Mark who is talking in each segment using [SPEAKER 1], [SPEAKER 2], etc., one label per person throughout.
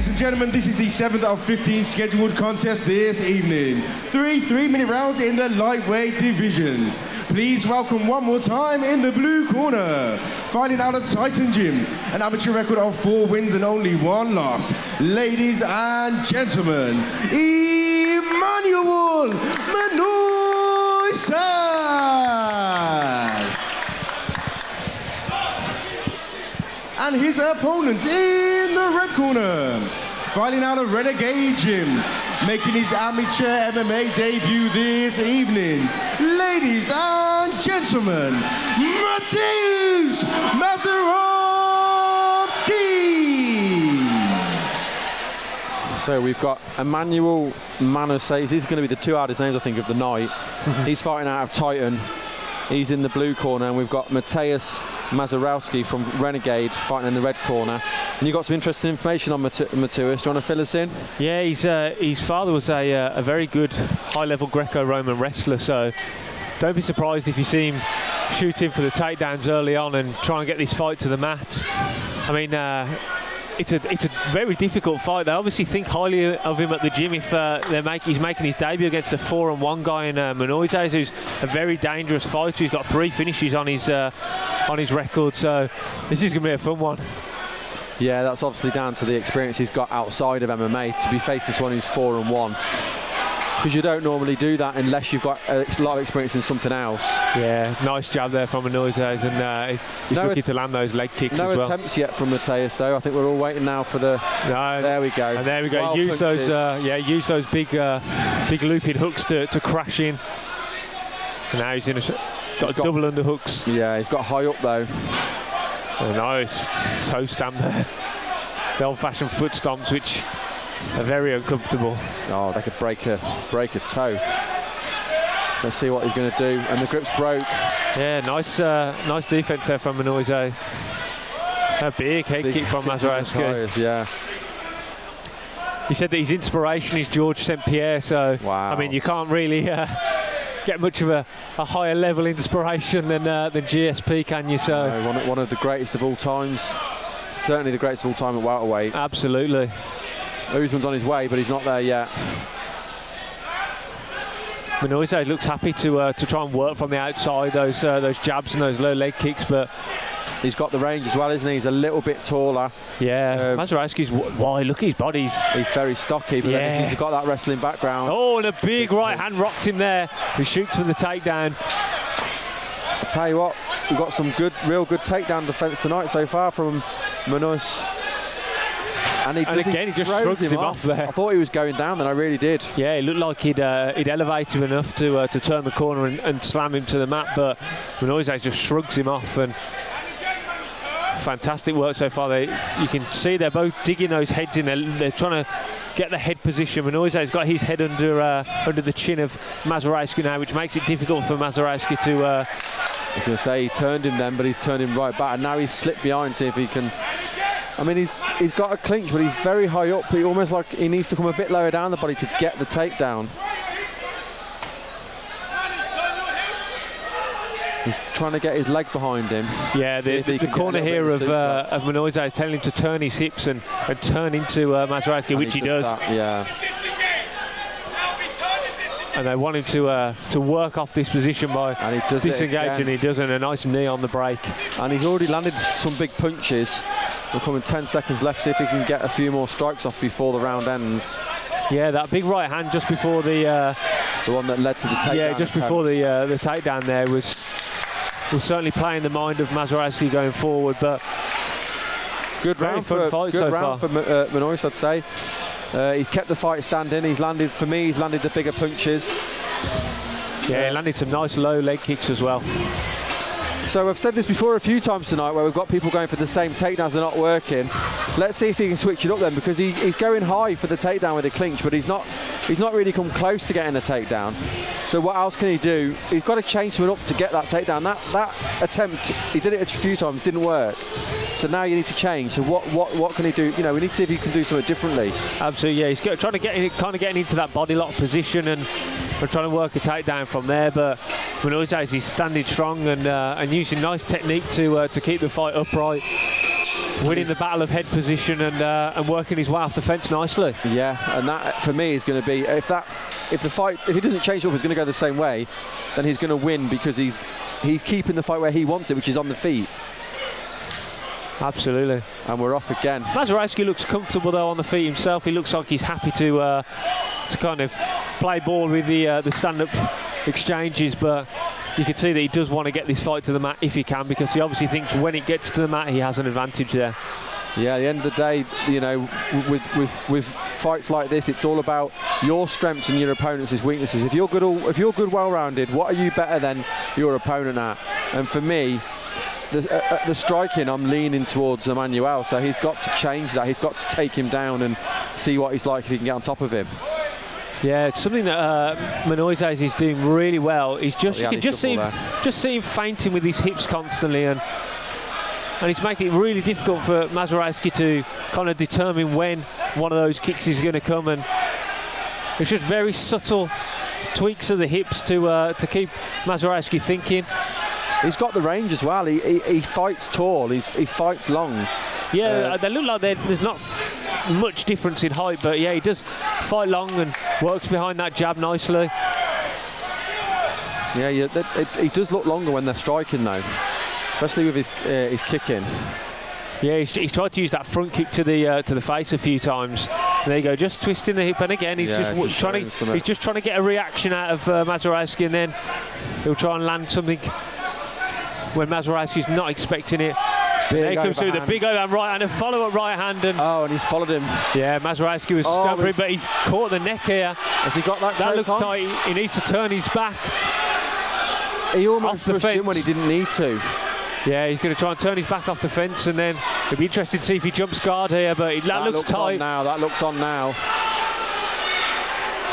[SPEAKER 1] Ladies and gentlemen, this is the 7th of 15 scheduled contests this evening. 3 3-minute rounds in the lightweight division. Please welcome one more time in the blue corner, fighting out of Titan Gym, an amateur record of 4 wins and only 1 loss. Ladies and gentlemen, Emanuel Manoisas. And his opponents in the red corner, fighting out of Renegade Gym, making his amateur MMA debut this evening. Ladies and gentlemen, Mateusz Mazurowski.
[SPEAKER 2] So we've got Emanuel Manoisas. These are going to be the 2 hardest names, I think, of the night. He's fighting out of Titan. He's in the blue corner, and we've got Mateusz Mazurowski from Renegade fighting in the red corner. And you got some interesting information on Mateusz. Do you want to fill us in?
[SPEAKER 3] Yeah, his father was a very good high-level Greco-Roman wrestler, so don't be surprised if you see him shooting for the takedowns early on and try and get this fight to the mat. I mean, it's a very difficult fight. They obviously think highly of him at the gym if he's making his debut against a 4-1 guy in Manoisas, who's a very dangerous fighter. He's got 3 finishes on his record, so this is going to be a fun one.
[SPEAKER 2] Yeah, that's obviously down to the experience he's got outside of MMA to be facing someone who's 4-1. Because you don't normally do that unless you've got a lot of experience in something else. Yeah,
[SPEAKER 3] nice jab there from Manoisas, and he's looking to land those leg kicks as well.
[SPEAKER 2] No attempts yet from Mateusz, though. I think we're all waiting now for the... No, there we go.
[SPEAKER 3] And there we go. Use those big looping hooks to crash in. And now he's got double underhooks.
[SPEAKER 2] Yeah, he's got high up though.
[SPEAKER 3] Oh, nice toe stamp there. The old-fashioned foot stomps, which are very uncomfortable.
[SPEAKER 2] Oh, they could break a toe. Let's see what he's going to do. And the grip's broke.
[SPEAKER 3] Yeah, nice defense there from Manoisas. A big head kick from Mazurowski.
[SPEAKER 2] Yeah.
[SPEAKER 3] He said that his inspiration is George St. Pierre. So wow. I mean, you can't really get much of a higher level inspiration than GSP, can you? So
[SPEAKER 2] one of the greatest of all times. Certainly the greatest of all time at welterweight.
[SPEAKER 3] Absolutely.
[SPEAKER 2] Usman's on his way, but he's not there yet.
[SPEAKER 3] Manoisas looks happy to try and work from the outside, those jabs and those low leg kicks, but
[SPEAKER 2] he's got the range as well, isn't he? He's a little bit taller.
[SPEAKER 3] Yeah, Mazurowski's wide. Look at his body.
[SPEAKER 2] He's very stocky, but then he's got that wrestling background.
[SPEAKER 3] Oh, and a big right hand rocked him there. He shoots for the takedown.
[SPEAKER 2] I tell you what, we've got some real good takedown defence tonight so far from Manoisas. And he
[SPEAKER 3] just shrugs him off there.
[SPEAKER 2] I thought he was going down, then I really did.
[SPEAKER 3] Yeah, it looked like he'd elevated him enough to turn the corner and slam him to the mat, but Manoisas just shrugs him off. And fantastic work so far. You can see they're both digging those heads in. They're trying to get the head position. Manoisas has got his head under the chin of Mazurowski now, which makes it difficult for Mazurowski to...
[SPEAKER 2] I was going to say he turned him then, but he's turned him right back, and now he's slipped behind, see if he can... I mean, he's got a clinch, but he's very high up. He almost like he needs to come a bit lower down the body to get the takedown. He's trying to get his leg behind him.
[SPEAKER 3] Yeah, the corner here of Manoisas is telling him to turn his hips and turn into Mazurowski, which he does.
[SPEAKER 2] Yeah.
[SPEAKER 3] And they want him to work off this position by disengaging. He does, and a nice knee on the break.
[SPEAKER 2] And he's already landed some big punches. We're coming 10 seconds left, see if he can get a few more strikes off before the round ends.
[SPEAKER 3] Yeah, that big right hand just before the
[SPEAKER 2] one that led to the takedown.
[SPEAKER 3] Yeah, just before the takedown there was certainly playing the mind of Mazurowski going forward. But
[SPEAKER 2] good round for Manoisas, I'd say. He's kept the fight standing. He's landed the bigger punches.
[SPEAKER 3] Yeah, he landed some nice low leg kicks as well.
[SPEAKER 2] So I've said this before a few times tonight, where we've got people going for the same takedowns, they're not working. Let's see if he can switch it up then, because he's going high for the takedown with a clinch, but he's not really come close to getting a takedown. So what else can he do? He's got to change something up to get that takedown. That attempt, he did it a few times, didn't work. So now you need to change. So what can he do? You know, we need to see if he can do something differently.
[SPEAKER 3] Absolutely, yeah. He's trying to getting into that body lock position and trying to work a takedown from there. But Manoisas is standing strong and using nice technique to keep the fight upright. winning the battle of head position and working his way off the fence nicely.
[SPEAKER 2] Yeah, and that for me is going to be if he doesn't change up, he's going to go the same way, then he's going to win because he's keeping the fight where he wants it, which is on the feet.
[SPEAKER 3] Absolutely.
[SPEAKER 2] And we're off again.
[SPEAKER 3] Mazurowski looks comfortable though on the feet himself. He looks like he's happy to kind of play ball with the stand-up exchanges, but you can see that he does want to get this fight to the mat if he can, because he obviously thinks when it gets to the mat he has an advantage there.
[SPEAKER 2] Yeah, at the end of the day, you know, with fights like this, it's all about your strengths and your opponent's weaknesses. If you're good, well-rounded, what are you better than your opponent at? And for me, the striking, I'm leaning towards Emanuel, so he's got to change that. He's got to take him down and see what he's like if he can get on top of him. Yeah,
[SPEAKER 3] it's something that Manoisas is doing really well. He's just you can just see him feinting with his hips constantly, and he's making it really difficult for Mazurowski to kind of determine when one of those kicks is going to come, and it's just very subtle tweaks of the hips to keep Mazurowski thinking.
[SPEAKER 2] He's got the range as well. He fights tall. He fights long.
[SPEAKER 3] Yeah, they look like there's not much difference in height, but yeah, he does fight long and works behind that jab nicely.
[SPEAKER 2] Yeah, he does look longer when they're striking though, especially with his kicking.
[SPEAKER 3] Yeah, he's tried to use that front kick to the face a few times. And there you go, just twisting the hip, and again he's just trying to get a reaction out of Mazurowski, and then he'll try and land something when Mazurowski's not expecting it. There he comes through the big overhand right hand and follow-up right hand.
[SPEAKER 2] And he's followed him.
[SPEAKER 3] Yeah, Mazurowski was scampering, but he's caught the neck here.
[SPEAKER 2] Has he got that?
[SPEAKER 3] That looks tight. He needs to turn his back.
[SPEAKER 2] He almost pushed in when he didn't need to.
[SPEAKER 3] Yeah, he's going to try and turn his back off the fence, and then it'll be interesting to see if he jumps guard here, but that looks tight.
[SPEAKER 2] That looks on now.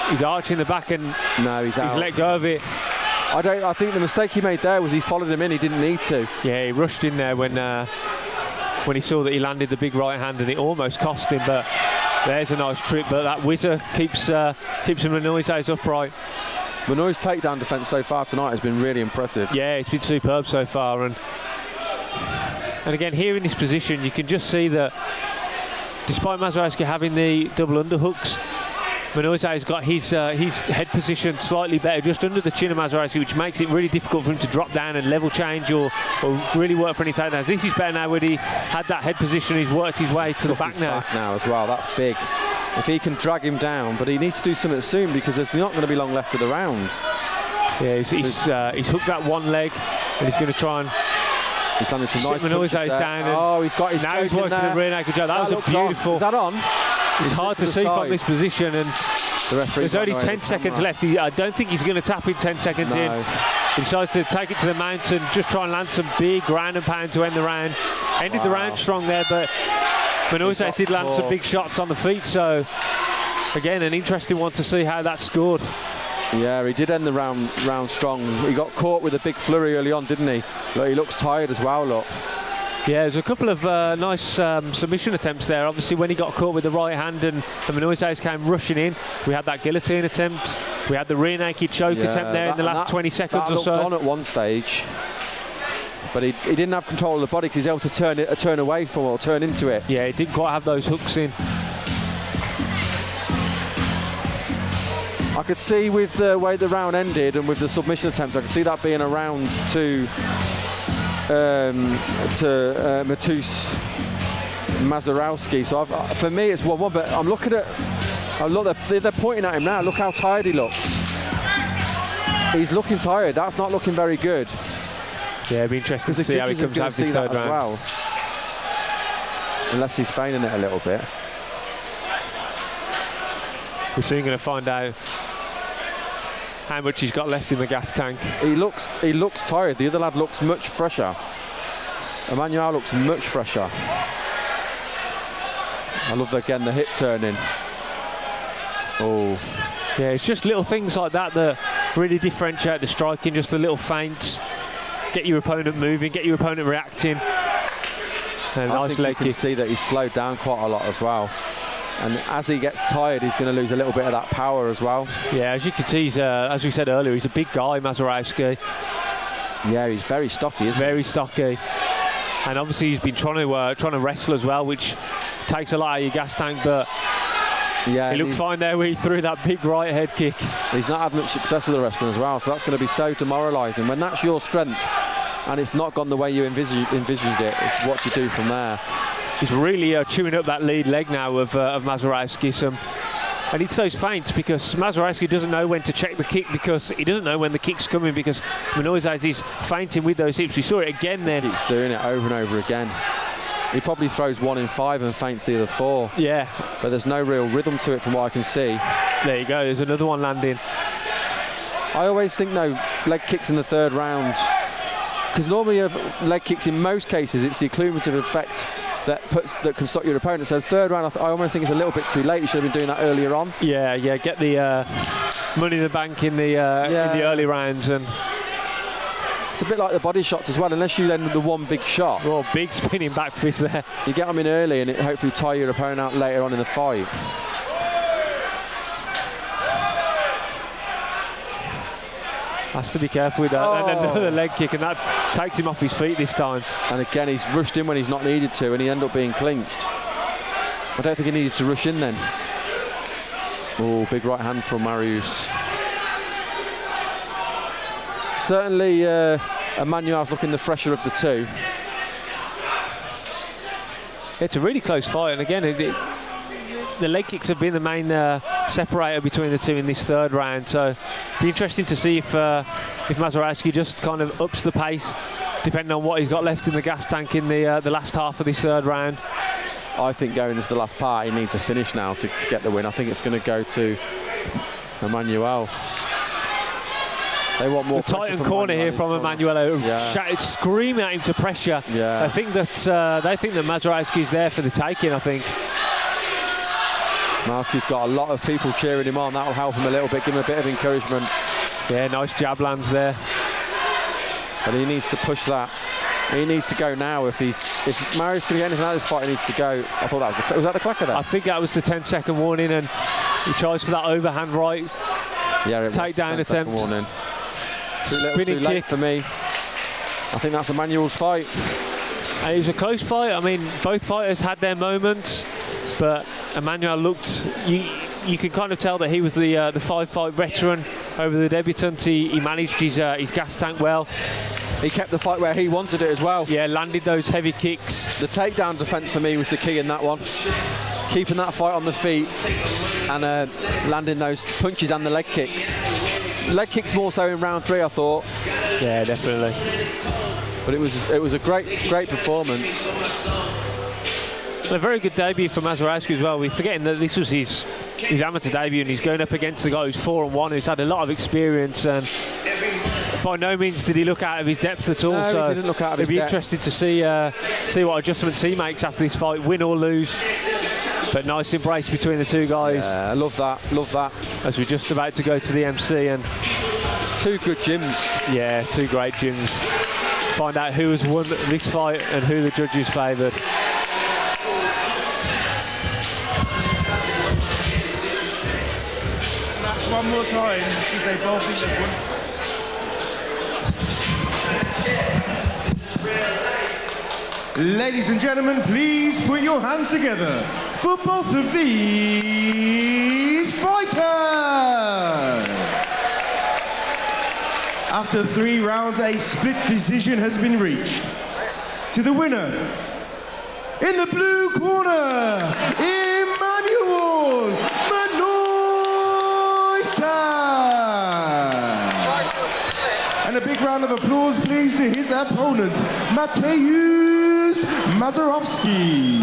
[SPEAKER 3] He's arching the back, and
[SPEAKER 2] no, he's out.
[SPEAKER 3] He's let go of it.
[SPEAKER 2] I think the mistake he made there was he followed him in. He didn't need to.
[SPEAKER 3] Yeah, he rushed in there when he saw that he landed the big right hand, and it almost cost him. But there's a nice trip. But that whizzer keeps Manoisas upright.
[SPEAKER 2] Manoisas' takedown defence so far tonight has been really impressive.
[SPEAKER 3] Yeah, it's been superb so far. And again, here in this position, you can just see that despite Mazurowski having the double underhooks, Manoisas has got his head position slightly better, just under the chin of Mazurowski, which makes it really difficult for him to drop down and level change or really work for any takedowns. This is better now when he had that head position. He's worked his way to the back now.
[SPEAKER 2] As well, that's big. If he can drag him down, but he needs to do something soon because there's not going to be long left of the round.
[SPEAKER 3] Yeah, he's hooked that one leg, and he's going to try and.
[SPEAKER 2] He's done some nice punches there.
[SPEAKER 3] Down,
[SPEAKER 2] he's got his
[SPEAKER 3] now he's working the rear naked jab. That was beautiful.
[SPEAKER 2] Is that on?
[SPEAKER 3] It's hard to see from this position, and there's only 10 seconds left. I don't think he's going to tap in 10 seconds in. He decides to take it to the mountain, just try and land some big ground and pound to end the round. Ended the round strong there, but Manoisas did land some big shots on the feet, so again, an interesting one to see how that scored.
[SPEAKER 2] Yeah, he did end the round strong. He got caught with a big flurry early on, didn't he? Look, he looks tired as well, look.
[SPEAKER 3] Yeah, there's a couple of nice submission attempts there. Obviously, when he got caught with the right hand and Manoisas came rushing in, we had that guillotine attempt. We had the rear naked choke attempt there in the last 20 seconds or so.
[SPEAKER 2] That looked on at one stage, but he didn't have control of the body because he's able to turn away from it or turn into it.
[SPEAKER 3] Yeah, he didn't quite have those hooks in.
[SPEAKER 2] I could see with the way the round ended and with the submission attempts, I could see that being a round to Mateusz Mazurowski. So for me it's 1-1, but I'm looking at, they're pointing at him now. Look how tired he looks. He's looking tired. That's not looking very good.
[SPEAKER 3] Yeah, it'd be interesting to see how he comes out this third round.
[SPEAKER 2] Well. Unless he's feigning it a little bit.
[SPEAKER 3] We're soon going to find out how much he's got left in the gas tank.
[SPEAKER 2] He looks tired. The other lad looks much fresher. Emanuel looks much fresher. I love again the hip turning. Oh,
[SPEAKER 3] yeah, it's just little things like that that really differentiate the striking. Just the little feints, get your opponent moving, get your opponent reacting. And
[SPEAKER 2] I think you can see that he's slowed down quite a lot as well. And as he gets tired, he's going to lose a little bit of that power as well.
[SPEAKER 3] Yeah, as you can see, as we said earlier, he's a big guy, Mazurowski.
[SPEAKER 2] Yeah, he's very stocky, isn't he?
[SPEAKER 3] Very stocky. and obviously he's been trying to wrestle as well, which takes a lot out of your gas tank. But
[SPEAKER 2] yeah,
[SPEAKER 3] he looked fine there where he threw that big right head kick.
[SPEAKER 2] He's not had much success with the wrestling as well, so that's going to be so demoralising. When that's your strength and it's not gone the way you envisioned it, it's what you do from there.
[SPEAKER 3] He's really chewing up that lead leg now of Mazurowski. And it's those feints, because Mazurowski doesn't know when to check the kick, because he doesn't know when the kick's coming, because Manoisas is feinting with those hips. We saw it again then.
[SPEAKER 2] He's doing it over and over again. He probably throws 1 in 5 and feints the other 4.
[SPEAKER 3] Yeah.
[SPEAKER 2] But there's no real rhythm to it from what I can see.
[SPEAKER 3] There you go, there's another one landing.
[SPEAKER 2] I always think, though, leg kicks in the 3rd round, because normally leg kicks in most cases, it's the accumulative effect that can stop your opponent. So the 3rd round, I almost think it's a little bit too late. You should have been doing that earlier on.
[SPEAKER 3] Yeah, get the money in the bank in the early rounds. And
[SPEAKER 2] it's a bit like the body shots as well, unless you then the one big shot.
[SPEAKER 3] Oh, big spinning back fist there.
[SPEAKER 2] You get them in early and it hopefully tie your opponent out later on in the fight.
[SPEAKER 3] Has to be careful with that.
[SPEAKER 2] Oh.
[SPEAKER 3] And another leg kick, and that takes him off his feet this time.
[SPEAKER 2] And again, he's rushed in when he's not needed to, and he ended up being clinched. I don't think he needed to rush in then. Oh, big right hand from Marius. Certainly, Emanuel's looking the fresher of the two.
[SPEAKER 3] It's a really close fight, and again, the leg kicks have been the main separator between the two in this 3rd round. So it'll be interesting to see if Mazurowski just kind of ups the pace, depending on what he's got left in the gas tank in the last half of this 3rd round.
[SPEAKER 2] I think going into the last part, he needs to finish now to get the win. I think it's going to go to Emanuel. They want more.
[SPEAKER 3] The tight corner here from Emanuel, screaming at him to pressure.
[SPEAKER 2] Yeah.
[SPEAKER 3] I think that they think that Mazurowski is there for the taking. I think.
[SPEAKER 2] Mazurowski's got a lot of people cheering him on. That'll help him a little bit, give him a bit of encouragement.
[SPEAKER 3] Yeah, nice jab lands there.
[SPEAKER 2] But he needs to push that. He needs to go now. If Marius can get anything out of this fight, he needs to go. I thought that was that the clacker there?
[SPEAKER 3] I think that was the 10-second warning, and he tries for that overhand right.
[SPEAKER 2] Yeah, it
[SPEAKER 3] takedown attempt.
[SPEAKER 2] Warning. Too late for me. I think that's Emanuel's fight.
[SPEAKER 3] And it was a close fight. I mean, both fighters had their moments, but Emanuel looked. You can kind of tell that he was the 5-fight veteran over the debutant. He managed his gas tank well.
[SPEAKER 2] He kept the fight where he wanted it as well.
[SPEAKER 3] Yeah, landed those heavy kicks.
[SPEAKER 2] The takedown defence for me was the key in that one. Keeping that fight on the feet and landing those punches and the leg kicks. Leg kicks more so in round 3, I thought.
[SPEAKER 3] Yeah, definitely.
[SPEAKER 2] But it was a great performance.
[SPEAKER 3] A very good debut for Mazurowski as well. We're forgetting that this was his amateur debut, and he's going up against the guy who's 4-1, who's had a lot of experience, and by no means did he look out of his depth at all.
[SPEAKER 2] No,
[SPEAKER 3] so
[SPEAKER 2] he didn't look out of his
[SPEAKER 3] it'll be
[SPEAKER 2] depth.
[SPEAKER 3] interesting to see what adjustments he makes after this fight, win or lose. But nice embrace between the two guys.
[SPEAKER 2] Yeah, I love that.
[SPEAKER 3] As we're just about to go to the MC, and
[SPEAKER 2] 2 good gyms.
[SPEAKER 3] Yeah, 2 great gyms. Find out who has won this fight and who the judges favoured.
[SPEAKER 1] One more time, because they both think they've won. Ladies and gentlemen, please put your hands together for both of these fighters. After 3 rounds, a split decision has been reached. To the winner, in the blue corner, Emanuel and a big round of applause, please, to his opponent, Mateusz Mazurowski.